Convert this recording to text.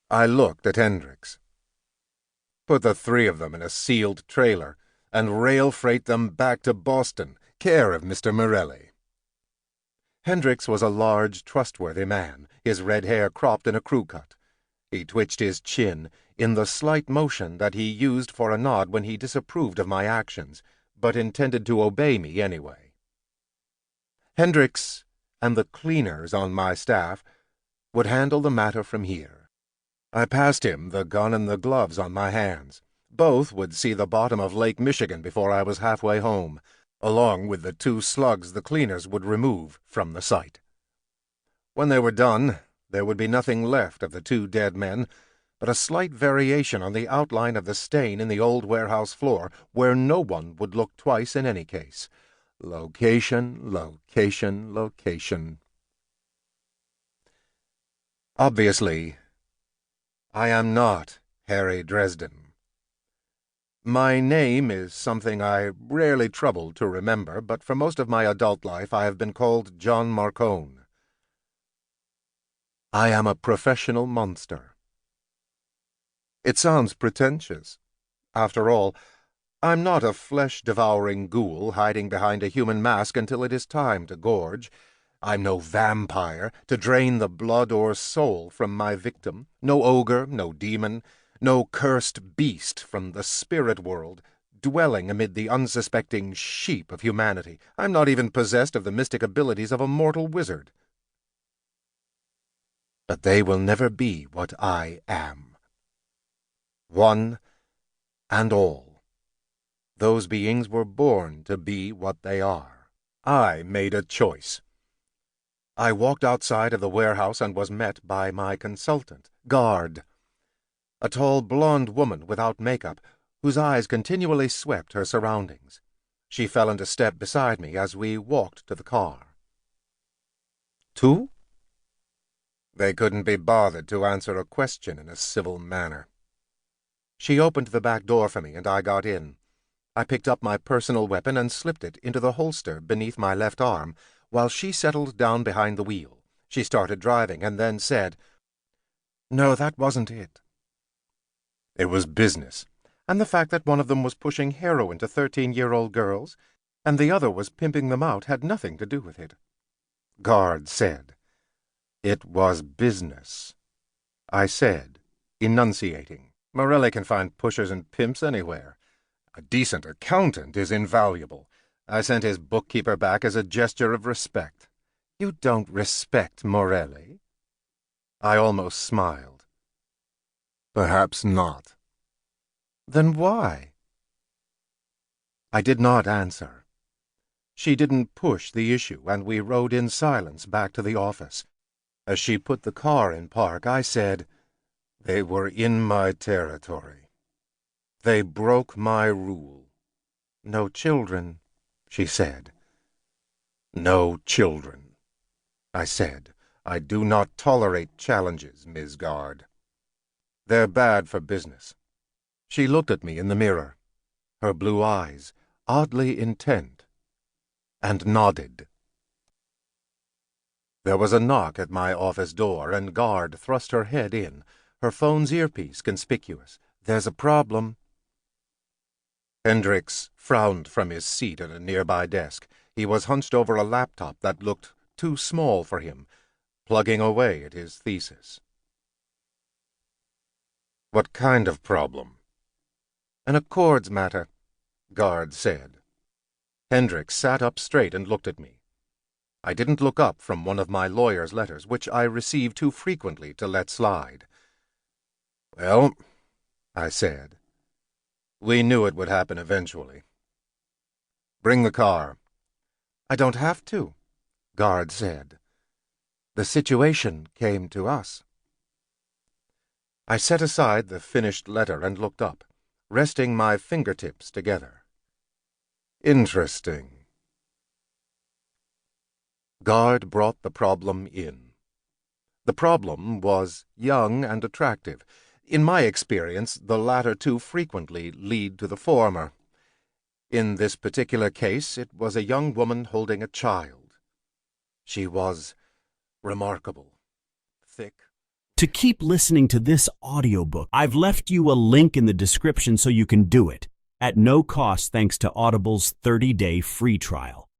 I looked at Hendricks. Put the three of them in a sealed trailer and rail freight them back to Boston, care of Mr. Morelli. Hendricks was a large, trustworthy man, his red hair cropped in a crew cut. He twitched his chin in the slight motion that he used for a nod when he disapproved of my actions, but intended to obey me anyway. Hendricks and the cleaners on my staff would handle the matter from here. I passed him the gun and the gloves on my hands. Both would see the bottom of Lake Michigan before I was halfway home, along with the 2 slugs the cleaners would remove from the site. When they were done, there would be nothing left of the 2 dead men but a slight variation on the outline of the stain in the old warehouse floor, where no one would look twice in any case. Location, location, location. Obviously, I am not Harry Dresden. My name is something I rarely trouble to remember, but for most of my adult life I have been called John Marcone. I am a professional monster. It sounds pretentious. After all, I'm not a flesh-devouring ghoul hiding behind a human mask until it is time to gorge. I'm no vampire to drain the blood or soul from my victim, no ogre, no demon, no cursed beast from the spirit world, dwelling amid the unsuspecting sheep of humanity. I'm not even possessed of the mystic abilities of a mortal wizard. But they will never be what I am. One and all. Those beings were born to be what they are. I made a choice. I walked outside of the warehouse and was met by my consultant, Guard, a tall blonde woman without makeup, whose eyes continually swept her surroundings. She fell into step beside me as we walked to the car. 2? They couldn't be bothered to answer a question in a civil manner. She opened the back door for me, and I got in. I picked up my personal weapon and slipped it into the holster beneath my left arm, while she settled down behind the wheel. She started driving and then said, "No, that wasn't it." It was business, and the fact that one of them was pushing heroin to 13-year-old girls and the other was pimping them out had nothing to do with it. Guard said, "It was business." I said, enunciating, "Morelli can find pushers and pimps anywhere. A decent accountant is invaluable." I sent his bookkeeper back as a gesture of respect. "You don't respect Morelli?" I almost smiled. "Perhaps not." "Then why?" I did not answer. She didn't push the issue, and we rode in silence back to the office. As she put the car in park, I said, "They were in my territory. They broke my rule." "No children," she said. "No children," I said. "I do not tolerate challenges, Ms. Guard. They're bad for business." She looked at me in the mirror, her blue eyes oddly intent, and nodded. There was a knock at my office door, and Guard thrust her head in, her phone's earpiece conspicuous. "There's a problem." Hendricks frowned from his seat at a nearby desk. He was hunched over a laptop that looked too small for him, plugging away at his thesis. "What kind of problem?" "An accords matter," Guard said. Hendricks sat up straight and looked at me. I didn't look up from one of my lawyer's letters, which I received too frequently to let slide. "Well," I said, "we knew it would happen eventually. Bring the car." "I don't have to," Guard said. "The situation came to us." I set aside the finished letter and looked up, resting my fingertips together. "Interesting." Guard brought the problem in. The problem was young and attractive. In my experience, the latter too frequently lead to the former. In this particular case, it was a young woman holding a child. She was remarkable. Thick, To keep listening to this audiobook, I've left you a link in the description so you can do it, at no cost thanks to Audible's 30-day free trial.